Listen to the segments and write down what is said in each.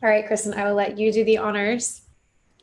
All right, Kristen, I will let you do the honors.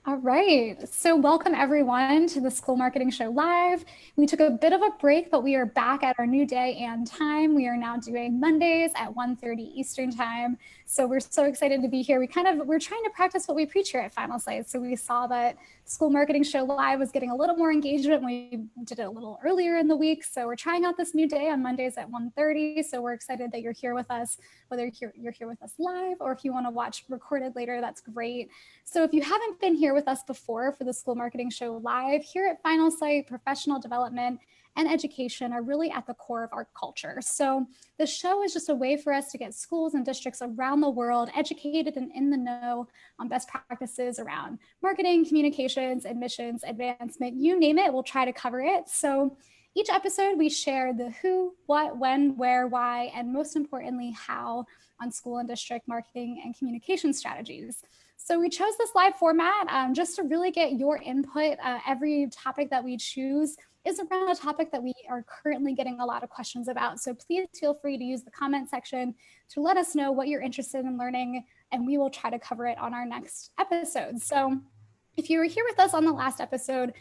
All right. So, welcome everyone to the School Marketing Show Live. We took a bit of a break, but we are back at our new day and time. We are now doing Mondays at 1:30 Eastern Time. So, we're so excited to be here. We're trying to practice what we preach here at Finalsite. So, we saw that School Marketing Show Live was getting a little more engagement. We did it a little earlier in the week. So, we're trying out this new day on Mondays at 1:30. So, we're excited that you're here with us, whether you're here with us live or if you want to watch recorded later, that's great. So if you haven't been here with us before for the School Marketing Show Live, here at Finalsite, professional development and education are really at the core of our culture. So the show is just a way for us to get schools and districts around the world educated and in the know on best practices around marketing, communications, admissions, advancement, you name it, we'll try to cover it. So each episode, we share the who, what, when, where, why, and most importantly, how on school and district marketing and communication strategies. So we chose this live format just to really get your input. Every topic that we choose is around a topic that we are currently getting a lot of questions about. So please feel free to use the comment section to let us know what you're interested in learning, and we will try to cover it on our next episode. So if you were here with us on the last episode,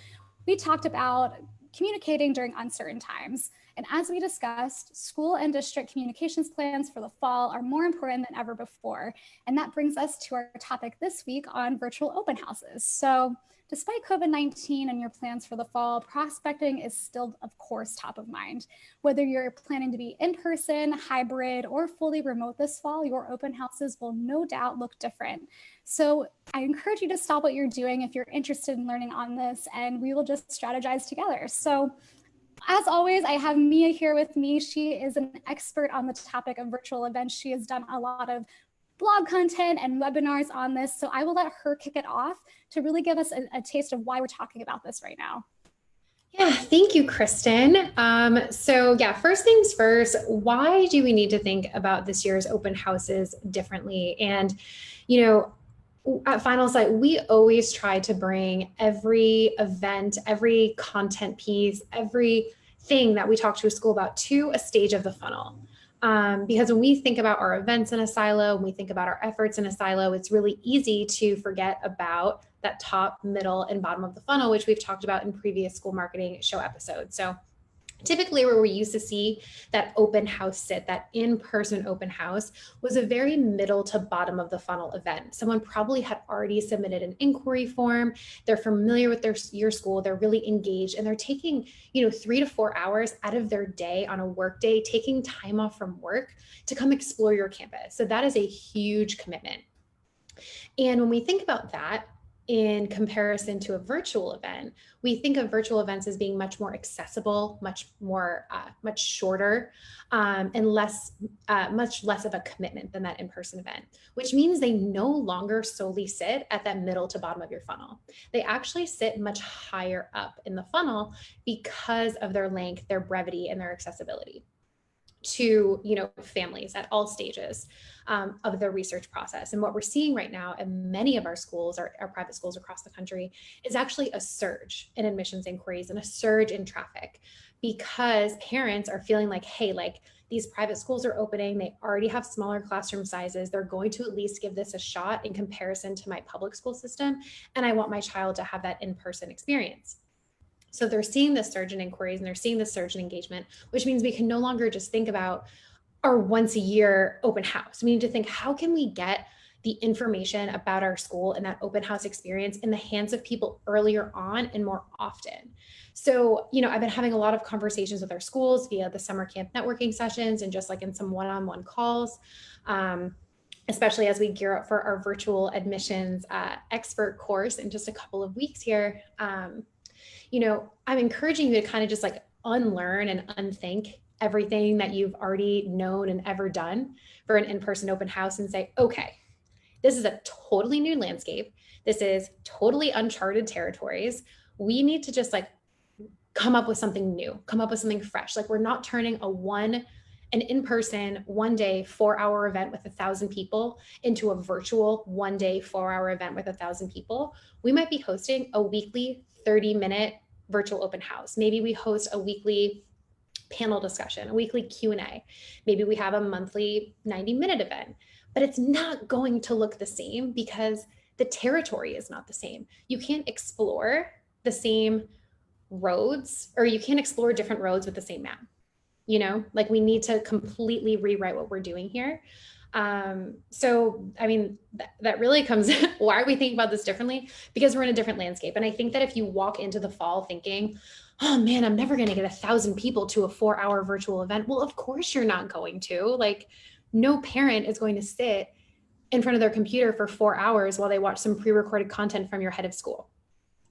we talked about communicating during uncertain times. And as we discussed, school and district communications plans for the fall are more important than ever before. And that brings us to our topic this week on virtual open houses. So despite COVID-19 and your plans for the fall, prospecting is still, of course, top of mind. Whether you're planning to be in person, hybrid, or fully remote this fall, your open houses will no doubt look different. So I encourage you to stop what you're doing if you're interested in learning on this, and we will just strategize together. So as always, I have Mia here with me. She is an expert on the topic of virtual events. She has done a lot of blog content and webinars on this. So I will let her kick it off to really give us a taste of why we're talking about this right now. Yeah, thank you, Kristen. First things first, why do we need to think about this year's open houses differently? And, you know, at Finalsite, we always try to bring every event, every content piece, everything that we talk to a school about to a stage of the funnel. Because when we think about our events in a silo, when we think about our efforts in a silo, it's really easy to forget about that top, middle, and bottom of the funnel, which we've talked about in previous school marketing show episodes. So typically where we used to see that open house sit, that in-person open house, was a very middle to bottom of the funnel event. Someone probably had already submitted an inquiry form. They're familiar with your school. They're really engaged, and they're taking 3 to 4 hours out of their day on a work day, taking time off from work to come explore your campus. So that is a huge commitment. And when we think about that in comparison to a virtual event, we think of virtual events as being much more accessible, much shorter, and much less of a commitment than that in-person event, which means they no longer solely sit at that middle to bottom of your funnel. They actually sit much higher up in the funnel because of their length, their brevity, and their accessibility to families at all stages of the research process. And what we're seeing right now in many of our schools, our private schools across the country, is actually a surge in admissions inquiries and a surge in traffic, because parents are feeling like, hey, like, these private schools are opening, they already have smaller classroom sizes, they're going to at least give this a shot in comparison to my public school system, and I want my child to have that in-person experience. So they're seeing this surge in inquiries and they're seeing this surge in engagement, which means we can no longer just think about our once a year open house. We need to think, how can we get the information about our school and that open house experience in the hands of people earlier on and more often? So, I've been having a lot of conversations with our schools via the summer camp networking sessions and just like in some one-on-one calls, especially as we gear up for our virtual admissions expert course in just a couple of weeks here. I'm encouraging you to kind of just like unlearn and unthink everything that you've already known and ever done for an in-person open house and say, okay, this is a totally new landscape. This is totally uncharted territories. We need to just like come up with something new, come up with something fresh. Like, we're not turning an in-person 1-day 4-hour event with 1,000 people into a virtual 1-day 4-hour event with 1,000 people. We might be hosting a weekly 30-minute virtual open house. Maybe we host a weekly panel discussion, a weekly Q&A. Maybe we have a monthly 90-minute event. but it's not going to look the same because the territory is not the same. You can't explore the same roads, or you can't explore different roads with the same map. Like we need to completely rewrite what we're doing here. So, I mean, that really comes, why are we thinking about this differently? Because we're in a different landscape. And I think that if you walk into the fall thinking, oh man, I'm never going to get 1,000 people to a 4-hour virtual event. Well, of course you're not going to. Like, no parent is going to sit in front of their computer for 4 hours while they watch some pre-recorded content from your head of school.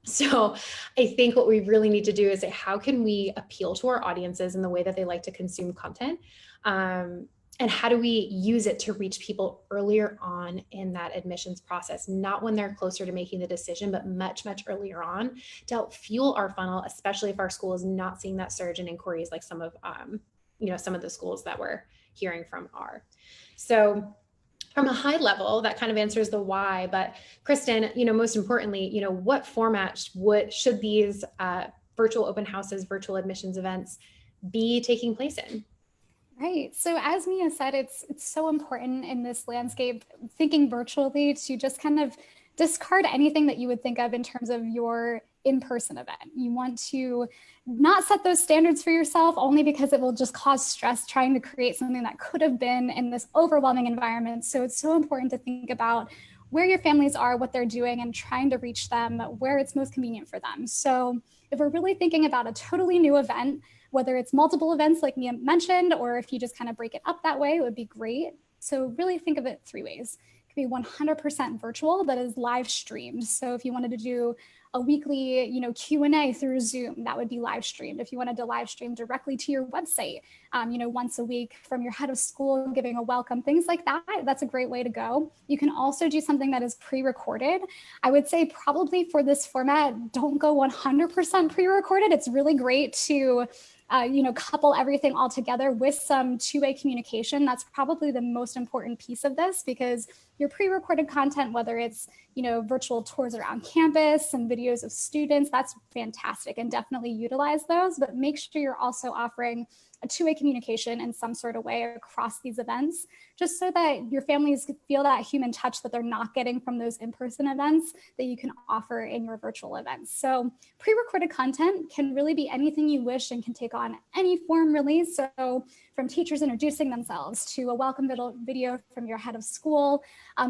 So I think what we really need to do is say, how can we appeal to our audiences in the way that they like to consume content? And how do we use it to reach people earlier on in that admissions process, not when they're closer to making the decision, but much, much earlier on, to help fuel our funnel, especially if our school is not seeing that surge in inquiries like some of the schools that we're hearing from are. So from a high level, that kind of answers the why. But Kristen, most importantly, what format should these virtual open houses, virtual admissions events be taking place in? Right. So as Mia said, it's so important in this landscape, thinking virtually, to just kind of discard anything that you would think of in terms of your in-person event. You want to not set those standards for yourself only because it will just cause stress trying to create something that could have been in this overwhelming environment. So it's so important to think about where your families are, what they're doing, and trying to reach them where it's most convenient for them. So if we're really thinking about a totally new event, whether it's multiple events like Mia mentioned, or if you just kind of break it up that way, it would be great. So really think of it 3 ways. It could be 100% virtual that is live streamed. So if you wanted to do a weekly, Q&A through Zoom, that would be live streamed. If you wanted to live stream directly to your website, once a week from your head of school, giving a welcome, things like that, that's a great way to go. You can also do something that is pre-recorded. I would say probably for this format, don't go 100% pre-recorded. It's really great to couple everything all together with some two-way communication. That's probably the most important piece of this, because your pre-recorded content, whether it's virtual tours around campus and videos of students, that's fantastic, and definitely utilize those. But make sure you're also offering a two-way communication in some sort of way across these events, just so that your families feel that human touch that they're not getting from those in-person events that you can offer in your virtual events. So pre-recorded content can really be anything you wish and can take on any form really. So from teachers introducing themselves to a welcome video from your head of school,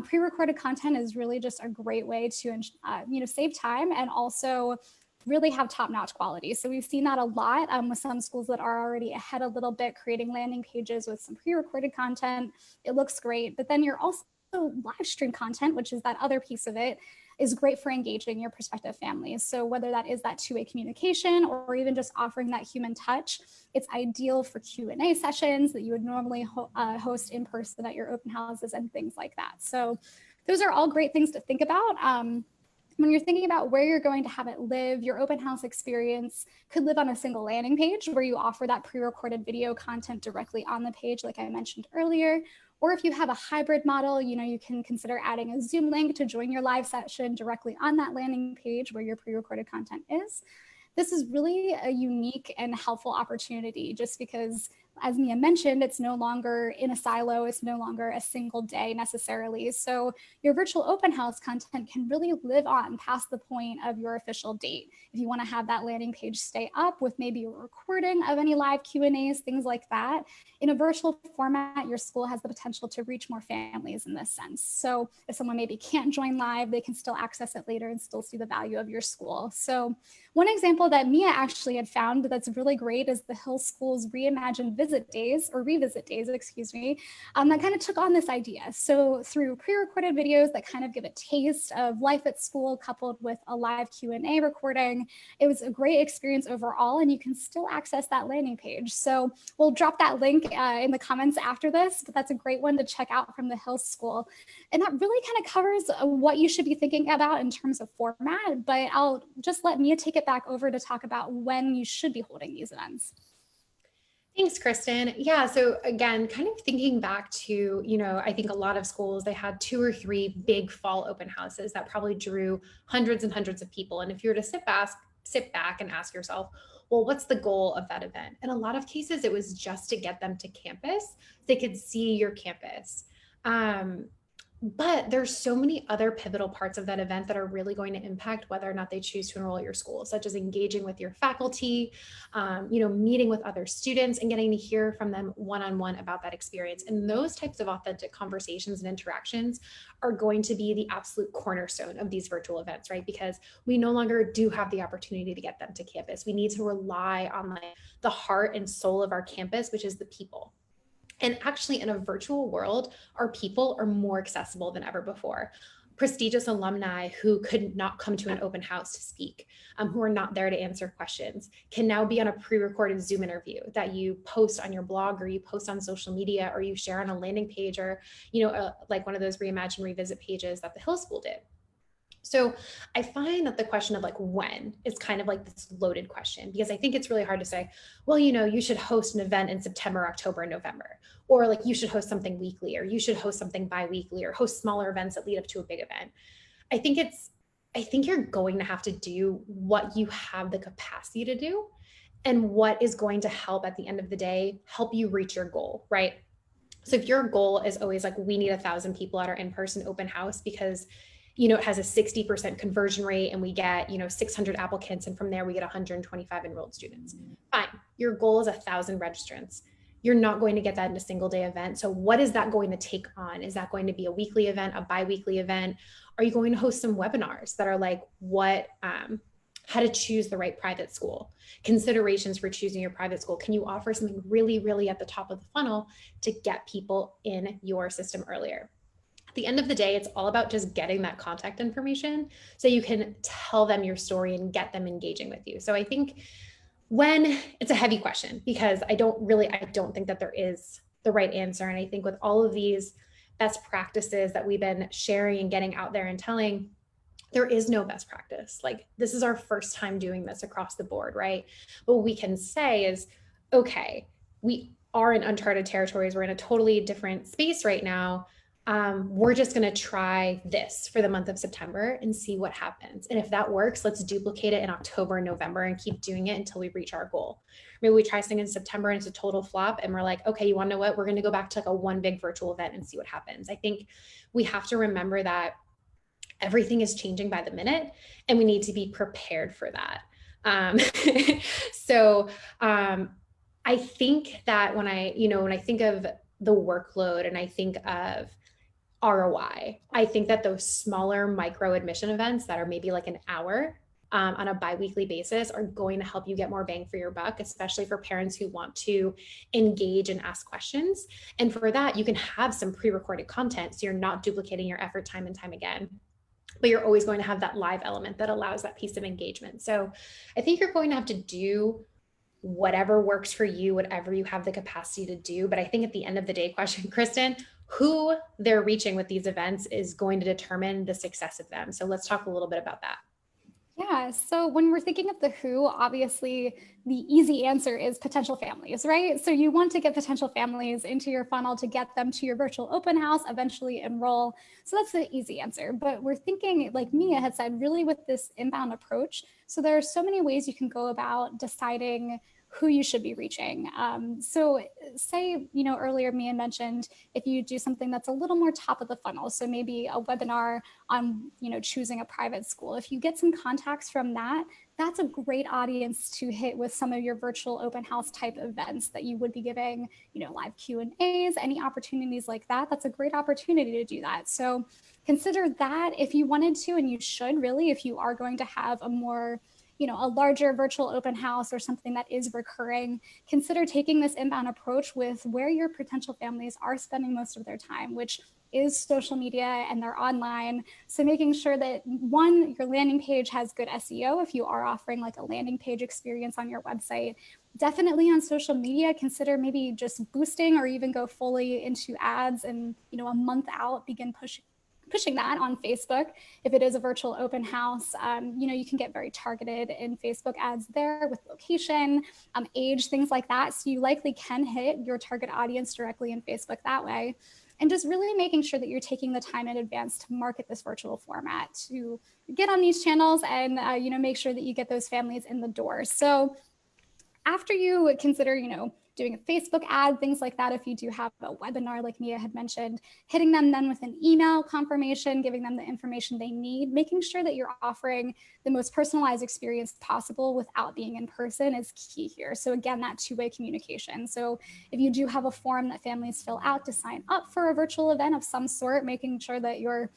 pre-recorded content is really just a great way to save time and also really have top-notch quality. So we've seen that a lot with some schools that are already ahead a little bit, creating landing pages with some pre-recorded content. It looks great, but then you're also live stream content, which is that other piece of it, is great for engaging your prospective families. So whether that is that two-way communication or even just offering that human touch, it's ideal for Q&A sessions that you would normally host in person at your open houses and things like that. So those are all great things to think about. When you're thinking about where you're going to have it live, your open house experience could live on a single landing page where you offer that pre-recorded video content directly on the page, like I mentioned earlier. Or if you have a hybrid model, you can consider adding a Zoom link to join your live session directly on that landing page where your pre-recorded content is. This is really a unique and helpful opportunity, just because, as Mia mentioned, it's no longer in a silo. It's no longer a single day necessarily. So your virtual open house content can really live on past the point of your official date. If you want to have that landing page stay up with maybe a recording of any live Q&As, things like that, in a virtual format, your school has the potential to reach more families in this sense. So if someone maybe can't join live, they can still access it later and still see the value of your school. So one example that Mia actually had found that's really great is the Hill School's Reimagined Visit Days, or Revisit Days, excuse me, that kind of took on this idea. So through pre-recorded videos that kind of give a taste of life at school coupled with a live Q&A recording, it was a great experience overall, and you can still access that landing page. So we'll drop that link in the comments after this, but that's a great one to check out from the Hill School. And that really kind of covers what you should be thinking about in terms of format, but I'll just let Mia take it back over to talk about when you should be holding these events. Thanks, Kristen. Yeah, so again, kind of thinking back to, I think a lot of schools, they had 2 or 3 big fall open houses that probably drew hundreds and hundreds of people. And if you were to sit back and ask yourself, well, what's the goal of that event? In a lot of cases, it was just to get them to campus so they could see your campus. But there's so many other pivotal parts of that event that are really going to impact whether or not they choose to enroll at your school, such as engaging with your faculty, meeting with other students and getting to hear from them one-on-one about that experience. And those types of authentic conversations and interactions are going to be the absolute cornerstone of these virtual events, right? Because we no longer do have the opportunity to get them to campus. We need to rely on like the heart and soul of our campus, which is the people. And actually, in a virtual world, our people are more accessible than ever before. Prestigious alumni who could not come to an open house to speak, who are not there to answer questions, can now be on a pre-recorded Zoom interview that you post on your blog or you post on social media or you share on a landing page or, like one of those Reimagine Revisit pages that the Hill School did. So I find that the question of like when is kind of like this loaded question because I think it's really hard to say, well, you should host an event in September, October, and November, or like you should host something weekly, or you should host something bi-weekly, or host smaller events that lead up to a big event. I think you're going to have to do what you have the capacity to do and what is going to help at the end of the day, help you reach your goal, right? So if your goal is always like, we need 1,000 people at our in-person open house because it has a 60% conversion rate and we get 600 applicants and from there we get 125 enrolled students, fine. Your goal is 1,000 registrants. You're not going to get that in a single day event. So what is that going to take on? Is that going to be a weekly event, a bi-weekly event? Are you going to host some webinars that are like how to choose the right private school, considerations for choosing your private school? Can you offer something really, really at the top of the funnel to get people in your system earlier? At the end of the day, it's all about just getting that contact information so you can tell them your story and get them engaging with you. So I think when it's a heavy question because I don't think that there is the right answer. And I think with all of these best practices that we've been sharing and getting out there and telling, there is no best practice. Like this is our first time doing this across the board, right? But what we can say is, okay, we are in uncharted territories. We're in a totally different space right now. We're just going to try this for the month of September and see what happens. And if that works, let's duplicate it in October and November and keep doing it until we reach our goal. Maybe we try something in September and it's a total flop and we're like, okay, you want to know what? We're going to go back to like a one big virtual event and see what happens. I think we have to remember that everything is changing by the minute and we need to be prepared for that. I think that when I think of the workload and I think of ROI, I think that those smaller micro admission events that are maybe like an hour on a bi-weekly basis are going to help you get more bang for your buck, especially for parents who want to engage and ask questions. And for that, you can have some pre-recorded content so you're not duplicating your effort time and time again, but you're always going to have that live element that allows that piece of engagement. So I think you're going to have to do whatever works for you, whatever you have the capacity to do. But I think at the end of the day, question, Kristen, who they're reaching with these events is going to determine the success of them. So let's talk a little bit about that. Yeah, so when we're thinking of the who, obviously the easy answer is potential families, right? So you want to get potential families into your funnel to get them to your virtual open house, eventually enroll. So that's the easy answer. But we're thinking, like Mia had said, really with this inbound approach. So there are so many ways you can go about deciding who you should be reaching. So say, earlier Mia mentioned if you do something that's a little more top of the funnel, so maybe a webinar on, choosing a private school. If you get some contacts from that, that's a great audience to hit with some of your virtual open house type events that you would be giving, live Q&As, any opportunities like that. That's a great opportunity to do that. So consider that if you wanted to, and you should really, if you are going to have a more a larger virtual open house or something that is recurring, consider taking this inbound approach with where your potential families are spending most of their time, which is social media and they're online. So making sure that one, your landing page has good SEO if you are offering like a landing page experience on your website. Definitely on social media, consider maybe just boosting or even go fully into ads and a month out begin pushing that on Facebook. If it is a virtual open house, you can get very targeted in Facebook ads there with location, age, things like that. So you likely can hit your target audience directly in Facebook that way. And just really making sure that you're taking the time in advance to market this virtual format, to get on these channels and make sure that you get those families in the door. So after you consider, doing a Facebook ad, things like that. If you do have a webinar, like Mia had mentioned, hitting them then with an email confirmation, giving them the information they need, making sure that you're offering the most personalized experience possible without being in person is key here. So again, that two-way communication. So if you do have a form that families fill out to sign up for a virtual event of some sort, making sure that you're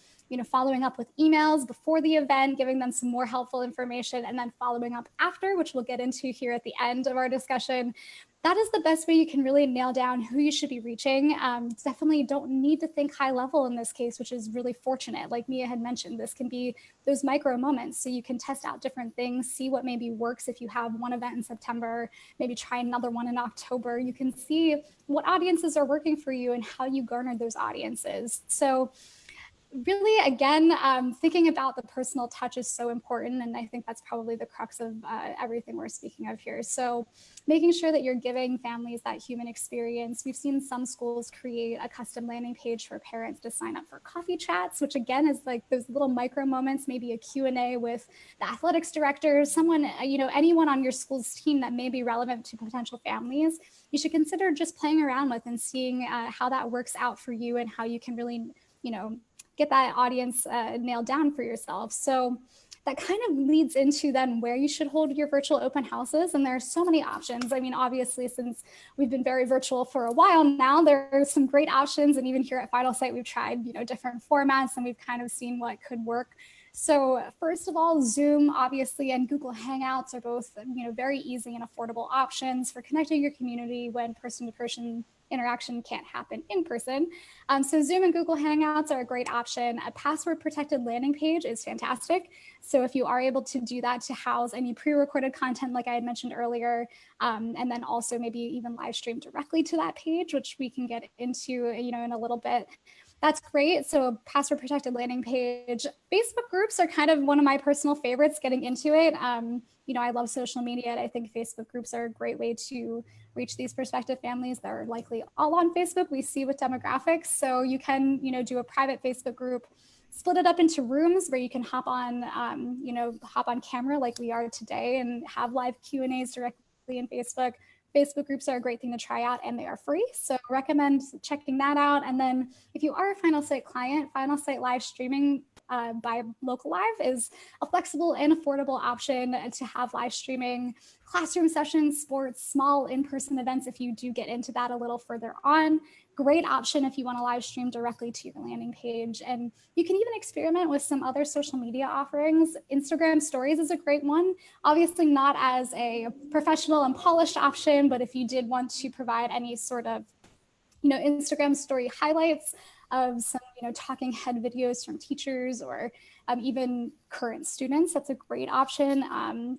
following up with emails before the event, giving them some more helpful information, and then following up after, which we'll get into here at the end of our discussion. That is the best way you can really nail down who you should be reaching. Definitely don't need to think high level in this case, which is really fortunate. Like Mia had mentioned, this can be those micro moments. So you can test out different things, see what maybe works. If you have one event in September, maybe try another one in October. You can see what audiences are working for you and how you garner those audiences. So really, again, thinking about the personal touch is so important. And I think that's probably the crux of everything we're speaking of here. So making sure that you're giving families that human experience. We've seen some schools create a custom landing page for parents to sign up for coffee chats, which again is like those little micro moments, maybe a Q&A with the athletics director, someone, anyone on your school's team that may be relevant to potential families. You should consider just playing around with and seeing how that works out for you and how you can really, get that audience nailed down for yourself. So that kind of leads into then where you should hold your virtual open houses. And there are so many options. I mean, obviously, since we've been very virtual for a while now, there are some great options. And even here at Finalsite, we've tried, different formats and we've kind of seen what could work. So first of all, Zoom, obviously, and Google Hangouts are both, very easy and affordable options for connecting your community when person-to-person interaction can't happen in person. So Zoom and Google Hangouts are a great option. A password protected landing page is fantastic. So if you are able to do that to house any pre-recorded content, like I had mentioned earlier, and then also maybe even live stream directly to that page, which we can get into, in a little bit. That's great. So a password protected landing page. Facebook groups are kind of one of my personal favorites getting into it. I love social media, and I think Facebook groups are a great way to reach these prospective families that are likely all on Facebook. We see with demographics. So you can, do a private Facebook group, split it up into rooms where you can hop on camera like we are today and have live Q&As directly in Facebook. Facebook groups are a great thing to try out and they are free. So recommend checking that out. And then if you are a Finalsite client, Finalsite live streaming by Local Live is a flexible and affordable option to have live streaming classroom sessions, sports, small in-person events if you do get into that a little further on. Great option if you want to live stream directly to your landing page. And you can even experiment with some other social media offerings. Instagram stories is a great one. Obviously not as a professional and polished option, but if you did want to provide any sort of Instagram story highlights of some, talking head videos from teachers or even current students, that's a great option.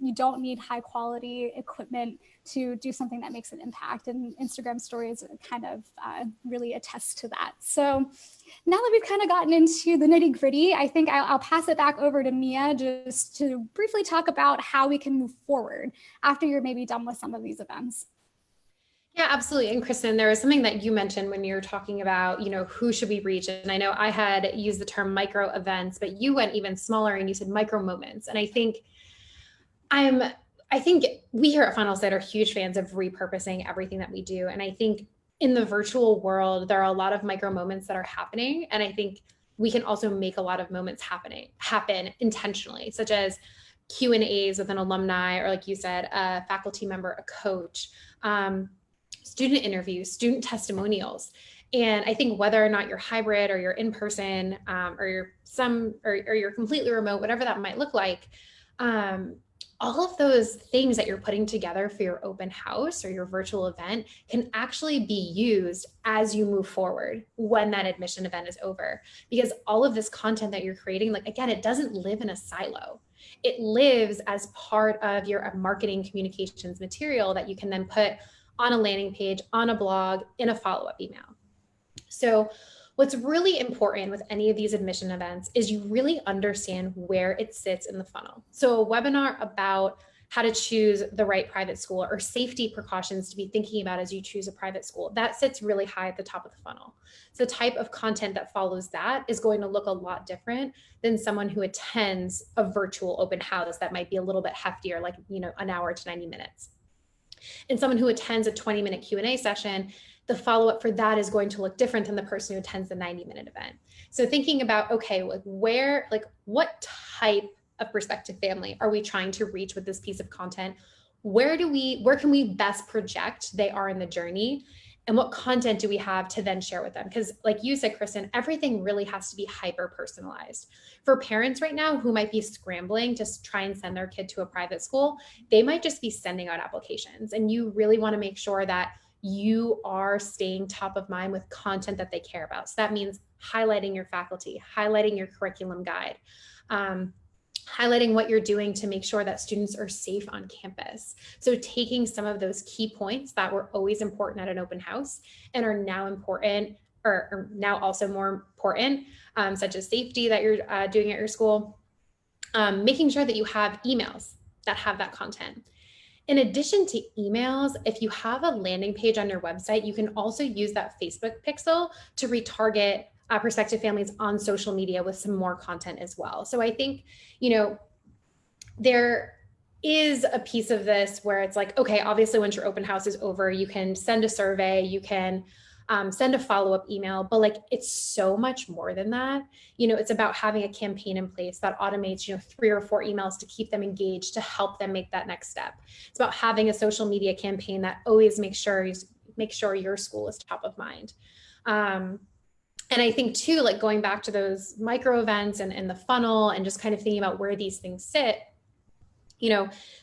You don't need high quality equipment to do something that makes an impact, and Instagram stories kind of really attest to that. So now that we've kind of gotten into the nitty gritty, I think I'll pass it back over to Mia just to briefly talk about how we can move forward after you're maybe done with some of these events. Yeah, absolutely. And Kristen, there was something that you mentioned when you were talking about, who should we reach? And I know I had used the term micro events, but you went even smaller and you said micro moments. And I think we here at Finalsite are huge fans of repurposing everything that we do. And I think in the virtual world, there are a lot of micro moments that are happening. And I think we can also make a lot of moments happen intentionally, such as Q&As with an alumni, or like you said, a faculty member, a coach, student interviews, student testimonials. And I think whether or not you're hybrid or you're in person, or you're completely remote, whatever that might look like, all of those things that you're putting together for your open house or your virtual event can actually be used as you move forward when that admission event is over. Because all of this content that you're creating, like, again, it doesn't live in a silo. It lives as part of your marketing communications material that you can then put on a landing page, on a blog, in a follow-up email. So what's really important with any of these admission events is you really understand where it sits in the funnel. So a webinar about how to choose the right private school or safety precautions to be thinking about as you choose a private school, that sits really high at the top of the funnel. So the type of content that follows that is going to look a lot different than someone who attends a virtual open house that might be a little bit heftier, like, an hour to 90 minutes. And someone who attends a 20-minute Q&A session, the follow-up for that is going to look different than the person who attends the 90-minute event. So thinking about, okay, like what type of prospective family are we trying to reach with this piece of content? Where can we best project they are in the journey? And what content do we have to then share with them? Because like you said, Kristen, everything really has to be hyper personalized. For parents right now who might be scrambling to try and send their kid to a private school, they might just be sending out applications. And you really want to make sure that you are staying top of mind with content that they care about. So that means highlighting your faculty, highlighting your curriculum guide, highlighting what you're doing to make sure that students are safe on campus. So taking some of those key points that were always important at an open house and are now important or now also more important, such as safety that you're doing at your school, making sure that you have emails that have that content. In addition to emails, if you have a landing page on your website, you can also use that Facebook pixel to retarget prospective families on social media with some more content as well. So I think, there is a piece of this where it's like, okay, obviously once your open house is over, you can send a survey, you can send a follow-up email, but like it's so much more than that. It's about having a campaign in place that automates 3 or 4 emails to keep them engaged, to help them make that next step. It's about having a social media campaign that always makes sure your school is top of mind. And I think too, like going back to those micro events and the funnel and just kind of thinking about where these things sit,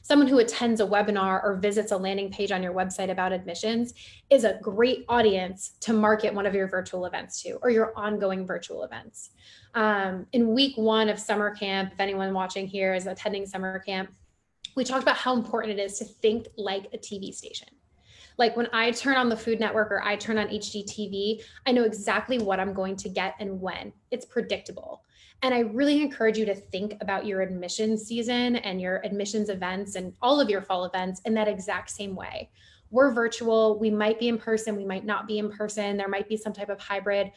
someone who attends a webinar or visits a landing page on your website about admissions is a great audience to market one of your virtual events to, or your ongoing virtual events. In week 1 of summer camp, if anyone watching here is attending summer camp, we talked about how important it is to think like a TV station. Like when I turn on the Food Network or I turn on HGTV, I know exactly what I'm going to get and when. It's predictable. And I really encourage you to think about your admissions season and your admissions events and all of your fall events in that exact same way. We're virtual. We might be in person. We might not be in person. There might be some type of hybrid,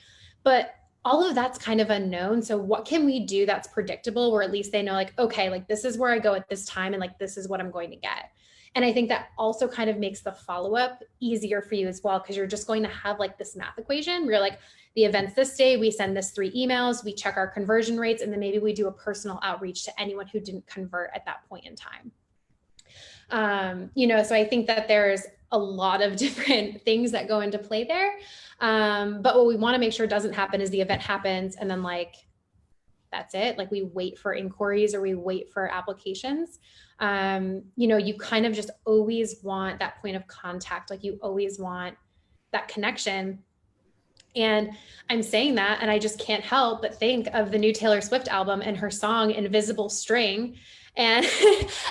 but all of that's kind of unknown. So what can we do that's predictable where at least they know like, okay, like this is where I go at this time and like this is what I'm going to get. And I think that also kind of makes the follow-up easier for you as well, because you're just going to have like this math equation where you're like, the event's this day, we send this 3 emails, we check our conversion rates, and then maybe we do a personal outreach to anyone who didn't convert at that point in time. So I think that there's a lot of different things that go into play there. But what we want to make sure doesn't happen is the event happens and then like, that's it. Like we wait for inquiries or we wait for applications. You kind of just always want that point of contact. Like you always want that connection. And I'm saying that, and I just can't help but think of the new Taylor Swift album and her song Invisible String. And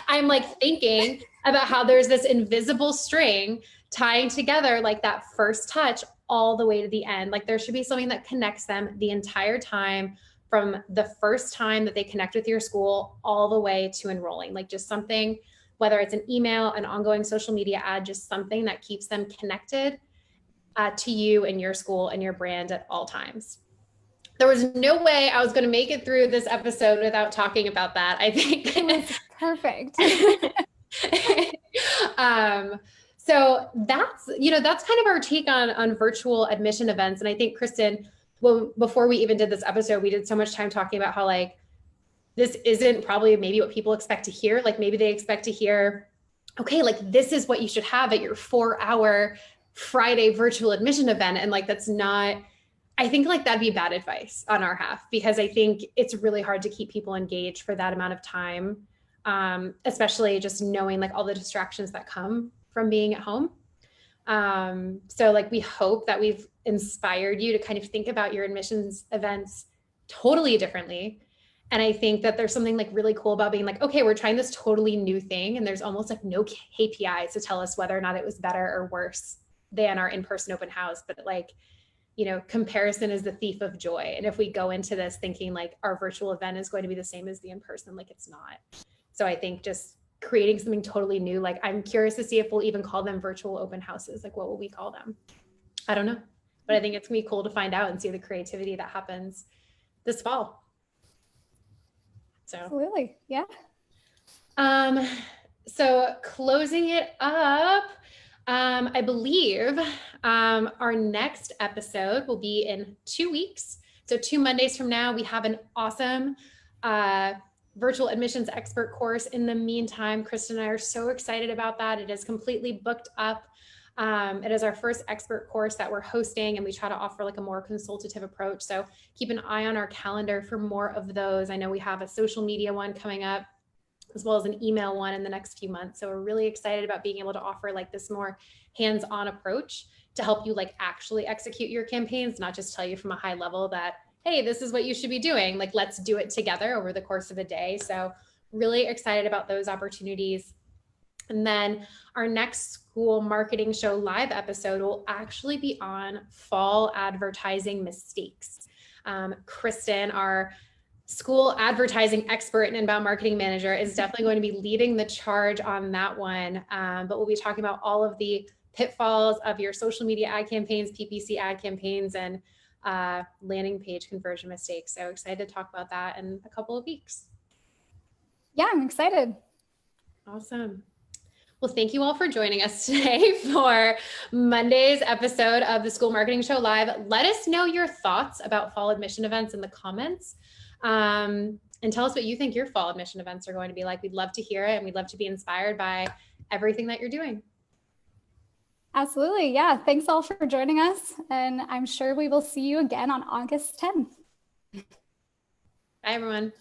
I'm like thinking about how there's this invisible string tying together like that first touch all the way to the end. Like there should be something that connects them the entire time, from the first time that they connect with your school all the way to enrolling. Like just something, whether it's an email, an ongoing social media ad, just something that keeps them connected to you and your school and your brand at all times. There was no way I was going to make it through this episode without talking about that. I think it was perfect. So that's kind of our take on virtual admission events. And I think, Kristen, well, before we even did this episode, we did so much time talking about how like this isn't probably maybe what people expect to hear. Like maybe they expect to hear, okay, like this is what you should have at your 4-hour Friday virtual admission event. And like, that's not, I think like that'd be bad advice on our half, because I think it's really hard to keep people engaged for that amount of time. Especially just knowing like all the distractions that come from being at home. So like, we hope that we've inspired you to kind of think about your admissions events totally differently. And I think that there's something like really cool about being like, okay, we're trying this totally new thing. And there's almost like no KPIs to tell us whether or not it was better or worse than our in-person open house. But like, comparison is the thief of joy. And if we go into this thinking like our virtual event is going to be the same as the in-person, like it's not. So I think just creating something totally new, like I'm curious to see if we'll even call them virtual open houses. Like what will we call them? I don't know, but I think it's gonna be cool to find out and see the creativity that happens this fall. So absolutely, yeah. So closing it up, I believe our next episode will be in 2 weeks. So 2 Mondays from now, we have an awesome virtual admissions expert course. In the meantime, Kristen and I are so excited about that. It is completely booked up. It is our first expert course that we're hosting, and we try to offer like a more consultative approach. So keep an eye on our calendar for more of those. I know we have a social media one coming up, as well as an email one in the next few months. So we're really excited about being able to offer like this more hands-on approach to help you like actually execute your campaigns, not just tell you from a high level that, hey, this is what you should be doing. Like, let's do it together over the course of a day. So really excited about those opportunities. And then our next school marketing show live episode will actually be on fall advertising mistakes. Kristen, our school advertising expert and inbound marketing manager, is definitely going to be leading the charge on that one. But we'll be talking about all of the pitfalls of your social media ad campaigns, PPC ad campaigns, and landing page conversion mistakes. So excited to talk about that in a couple of weeks. Yeah, I'm excited. Awesome. Well, thank you all for joining us today for Monday's episode of the School Marketing Show Live. Let us know your thoughts about fall admission events in the comments. And tell us what you think your fall admission events are going to be like. We'd love to hear it, and we'd love to be inspired by everything that you're doing. Absolutely. Yeah. Thanks all for joining us. And I'm sure we will see you again on August 10th. Bye, everyone.